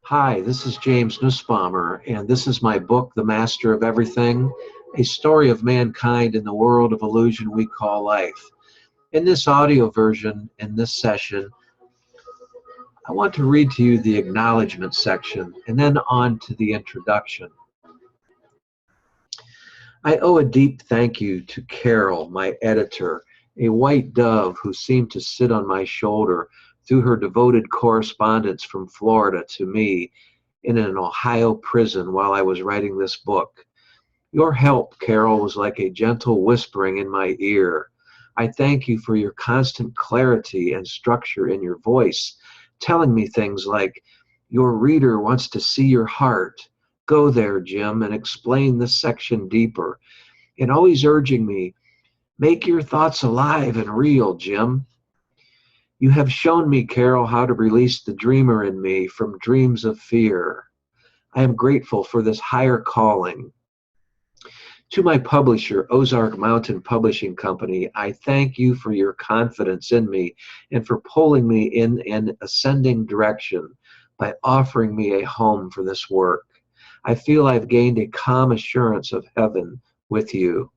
Hi, this is James Nussbaumer, and this is my book, The Master of Everything, a story of mankind in the world of illusion we call life. In this audio version, in this session, I want to read to you the acknowledgement section and then on to the introduction. I owe a deep thank you to Carol, my editor, a white dove who seemed to sit on my shoulder through her devoted correspondence from Florida to me in an Ohio prison while I was writing this book. Your help, Carol, was like a gentle whispering in my ear. I thank you for your constant clarity and structure in your voice, telling me things like, "Your reader wants to see your heart. Go there, Jim, and explain this section deeper," and always urging me, "Make your thoughts alive and real, Jim." You have shown me, Carol, how to release the dreamer in me from dreams of fear. I am grateful for this higher calling. To my publisher, Ozark Mountain Publishing Company, I thank you for your confidence in me and for pulling me in an ascending direction by offering me a home for this work. I feel I've gained a calm assurance of heaven with you.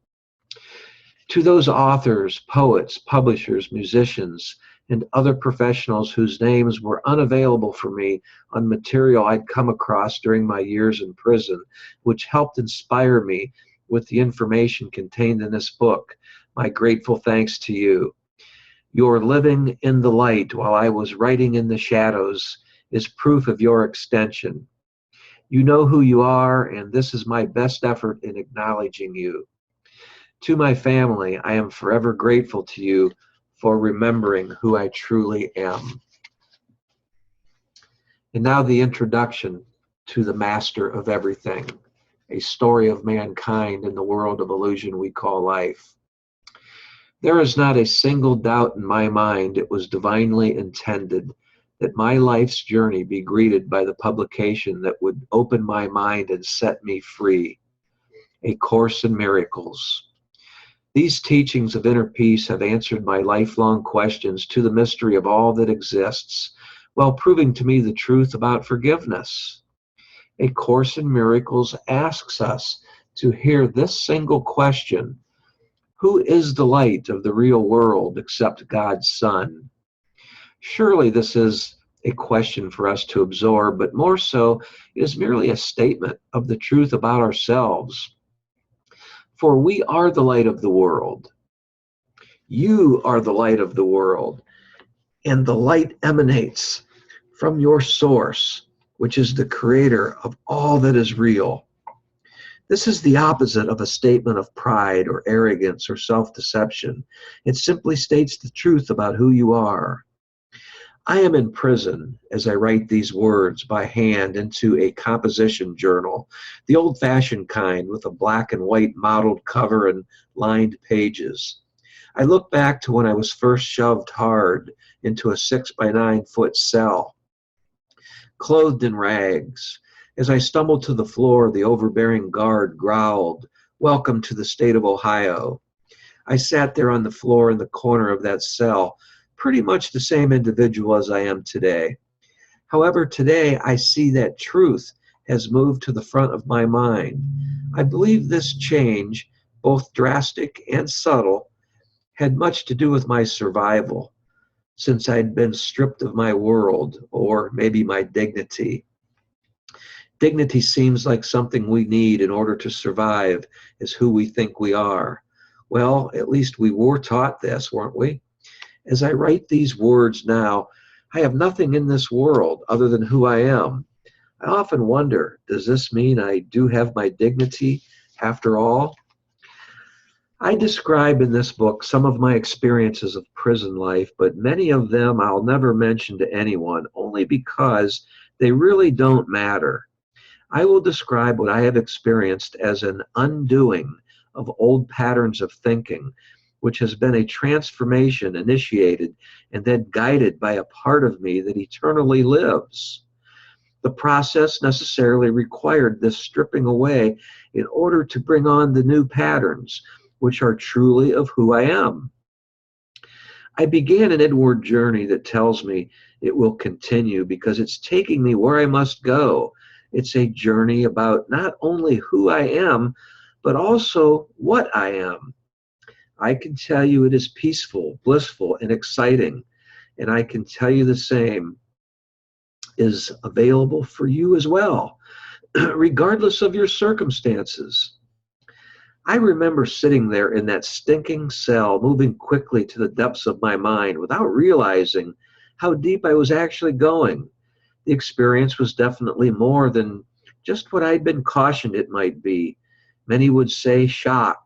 To those authors, poets, publishers, musicians, and other professionals whose names were unavailable for me on material I'd come across during my years in prison, which helped inspire me with the information contained in this book, my grateful thanks to you. Your living in the light while I was writing in the shadows is proof of your extension. You know who you are, and this is my best effort in acknowledging you. To my family, I am forever grateful to you for remembering who I truly am. And now the introduction to the Master of Everything, a story of mankind in the world of illusion we call life. There is not a single doubt in my mind it was divinely intended that my life's journey be greeted by the publication that would open my mind and set me free, A Course in Miracles. These teachings of inner peace have answered my lifelong questions to the mystery of all that exists, while proving to me the truth about forgiveness. A Course in Miracles asks us to hear this single question: who is the light of the real world except God's Son? Surely this is a question for us to absorb, but more so, it is merely a statement of the truth about ourselves. For we are the light of the world. You are the light of the world, and the light emanates from your source, which is the creator of all that is real. This is the opposite of a statement of pride or arrogance or self-deception. It simply states the truth about who you are. I am in prison as I write these words by hand into a composition journal, the old-fashioned kind with a black and white mottled cover and lined pages. I look back to when I was first shoved hard into a 6 by 9 foot cell, clothed in rags. As I stumbled to the floor, the overbearing guard growled, "Welcome to the state of Ohio." I sat there on the floor in the corner of that cell, pretty much the same individual as I am today. However, today I see that truth has moved to the front of my mind. I believe this change, both drastic and subtle, had much to do with my survival, since I'd been stripped of my world, or maybe my dignity. Dignity seems like something we need in order to survive as who we think we are. Well, at least we were taught this, weren't we? As I write these words now, I have nothing in this world other than who I am. I often wonder, does this mean I do have my dignity after all? I describe in this book some of my experiences of prison life, but many of them I'll never mention to anyone, only because they really don't matter. I will describe what I have experienced as an undoing of old patterns of thinking, which has been a transformation initiated and then guided by a part of me that eternally lives. The process necessarily required this stripping away in order to bring on the new patterns, which are truly of who I am. I began an inward journey that tells me It will continue because it's taking me where I must go. It's a journey about not only who I am, but also what I am. I can tell you it is peaceful, blissful, and exciting. And I can tell you the same is available for you as well, regardless of your circumstances. I remember sitting there in that stinking cell, moving quickly to the depths of my mind without realizing how deep I was actually going. The experience was definitely more than just what I'd been cautioned it might be. Many would say shock.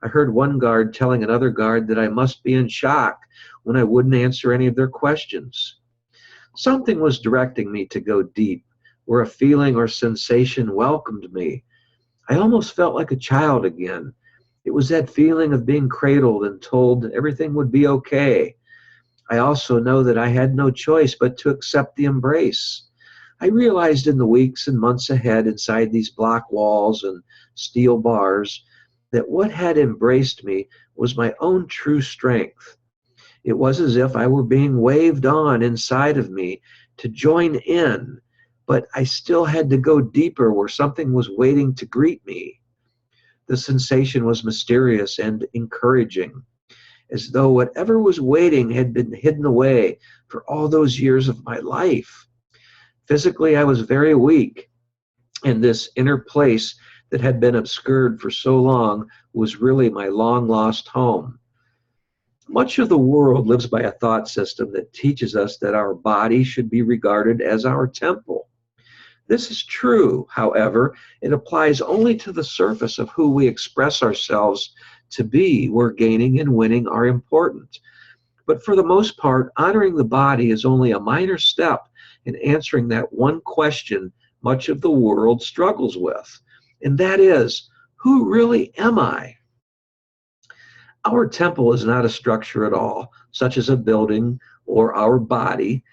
I heard one guard telling another guard that I must be in shock when I wouldn't answer any of their questions. Something was directing me to go deep, where a feeling or sensation welcomed me. I almost felt like a child again. It was that feeling of being cradled and told everything would be okay. I also know that I had no choice but to accept the embrace. I realized in the weeks and months ahead inside these block walls and steel bars that what had embraced me was my own true strength. It was as if I were being waved on inside of me to join in, but I still had to go deeper where something was waiting to greet me. The sensation was mysterious and encouraging, as though whatever was waiting had been hidden away for all those years of my life. Physically, I was very weak, and this inner place that had been obscured for so long was really my long-lost home. Much of the world lives by a thought system that teaches us that our body should be regarded as our temple. This is true, however, it applies only to the surface of who we express ourselves to be, where gaining and winning are important. But for the most part, honoring the body is only a minor step in answering that one question much of the world struggles with, and that is, who really am I? Our temple is not a structure at all, such as a building or our body.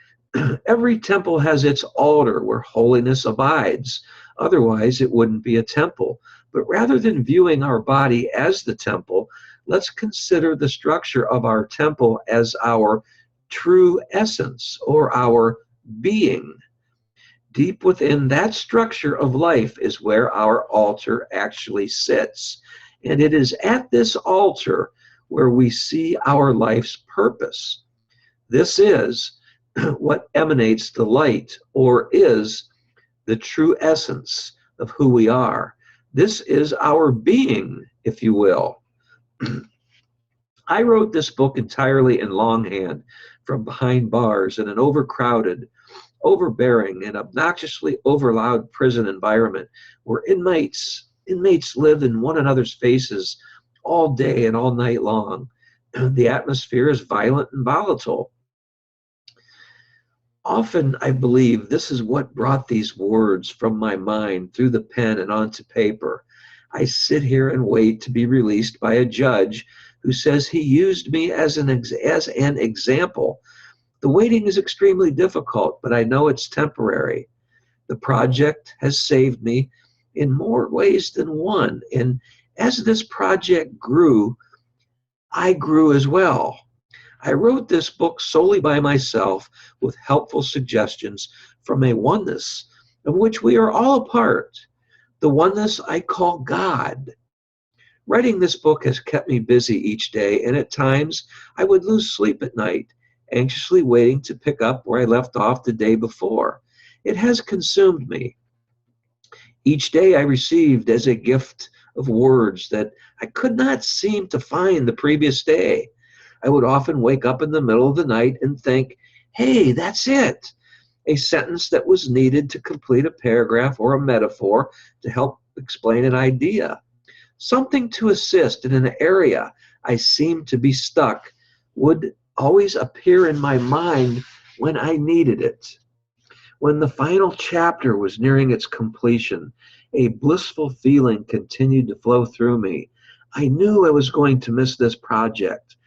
Every temple has its altar where holiness abides. Otherwise, it wouldn't be a temple. But rather than viewing our body as the temple, let's consider the structure of our temple as our true essence or our being. Deep within that structure of life is where our altar actually sits. And it is at this altar where we see our life's purpose. This is what emanates the light, or is the true essence of who we are. This is our being, if you will. I wrote this book entirely in longhand from behind bars in an overcrowded, overbearing, and obnoxiously overloud prison environment where inmates live in one another's faces all day and all night long. The atmosphere is violent and volatile. Often, I believe this is what brought these words from my mind through the pen and onto paper. I sit here and wait to be released by a judge who says he used me as an example. The waiting is extremely difficult, but I know it's temporary. The project has saved me in more ways than one. And as this project grew, I grew as well. I wrote this book solely by myself with helpful suggestions from a oneness of which we are all a part, the oneness I call God. Writing this book has kept me busy each day, and at times I would lose sleep at night, anxiously waiting to pick up where I left off the day before. It has consumed me. Each day I received as a gift of words that I could not seem to find the previous day. I would often wake up in the middle of the night and think, hey, that's it. A sentence that was needed to complete a paragraph or a metaphor to help explain an idea. Something to assist in an area I seemed to be stuck would always appear in my mind when I needed it. When the final chapter was nearing its completion, a blissful feeling continued to flow through me. I knew I was going to miss this project.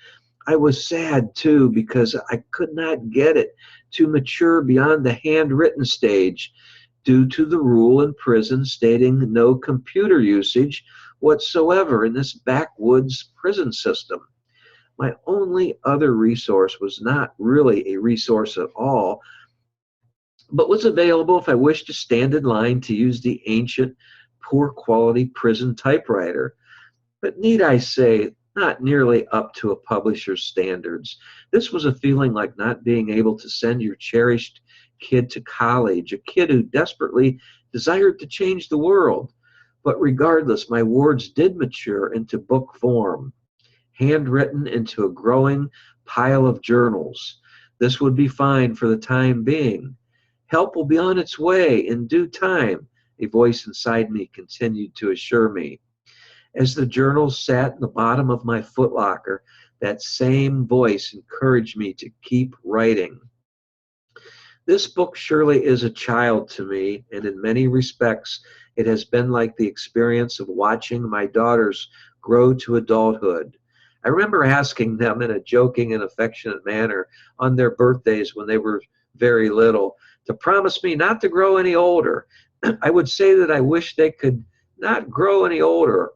I was sad too because I could not get it to mature beyond the handwritten stage due to the rule in prison stating no computer usage whatsoever in this backwoods prison system. My only other resource was not really a resource at all, but was available if I wished to stand in line to use the ancient, poor quality prison typewriter. But need I say, not nearly up to a publisher's standards. This was a feeling like not being able to send your cherished kid to college, a kid who desperately desired to change the world. But regardless, my words did mature into book form, handwritten into a growing pile of journals. This would be fine for the time being. Help will be on its way in due time, a voice inside me continued to assure me. As the journals sat in the bottom of my footlocker, that same voice encouraged me to keep writing. This book surely is a child to me, and in many respects, it has been like the experience of watching my daughters grow to adulthood. I remember asking them in a joking and affectionate manner on their birthdays when they were very little to promise me not to grow any older. I would say that I wish they could not grow any older.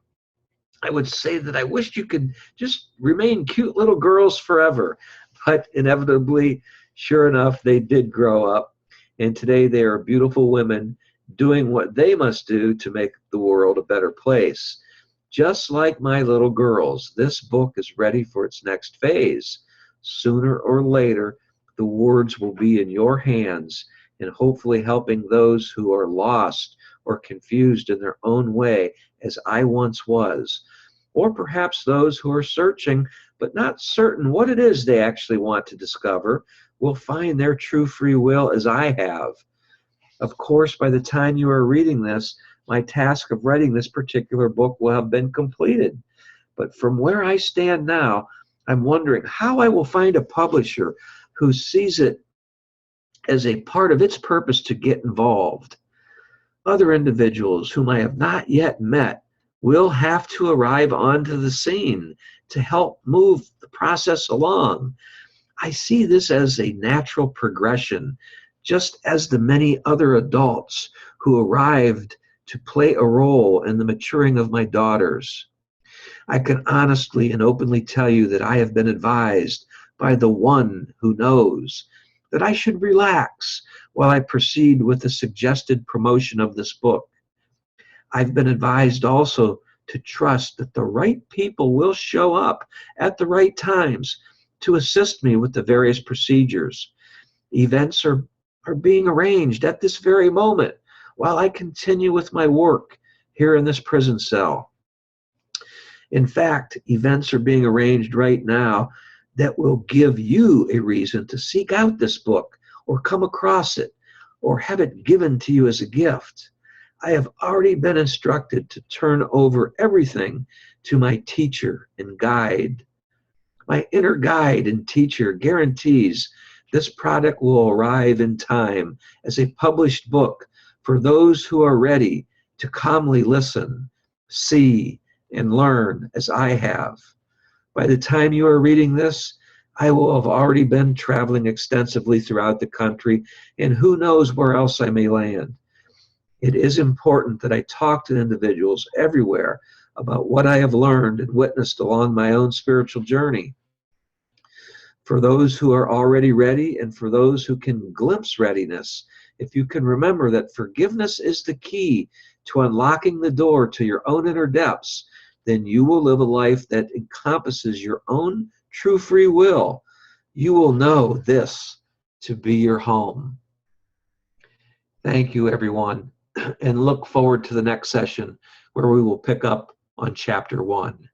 I would say that I wished you could just remain cute little girls forever. But inevitably, sure enough, they did grow up. And today they are beautiful women doing what they must do to make the world a better place. Just like my little girls, this book is ready for its next phase. Sooner or later, the words will be in your hands and hopefully helping those who are lost or confused in their own way, as I once was. Or perhaps those who are searching but not certain what it is they actually want to discover will find their true free will as I have. Of course, by the time you are reading this, my task of writing this particular book will have been completed. But from where I stand now, I'm wondering how I will find a publisher who sees it as a part of its purpose to get involved. Other individuals whom I have not yet met will have to arrive onto the scene to help move the process along. I see this as a natural progression, just as the many other adults who arrived to play a role in the maturing of my daughters. I can honestly and openly tell you that I have been advised by the one who knows that I should relax while I proceed with the suggested promotion of this book. I've been advised also to trust that the right people will show up at the right times to assist me with the various procedures. Events are being arranged at this very moment while I continue with my work here in this prison cell. In fact, events are being arranged right now that will give you a reason to seek out this book or come across it or have it given to you as a gift. I have already been instructed to turn over everything to my teacher and guide. My inner guide and teacher guarantees this product will arrive in time as a published book for those who are ready to calmly listen, see, and learn as I have. By the time you are reading this, I will have already been traveling extensively throughout the country, and who knows where else I may land. It is important that I talk to individuals everywhere about what I have learned and witnessed along my own spiritual journey. For those who are already ready and for those who can glimpse readiness, if you can remember that forgiveness is the key to unlocking the door to your own inner depths, then you will live a life that encompasses your own true free will. You will know this to be your home. Thank you, everyone, and look forward to the next session where we will pick up on Chapter 1.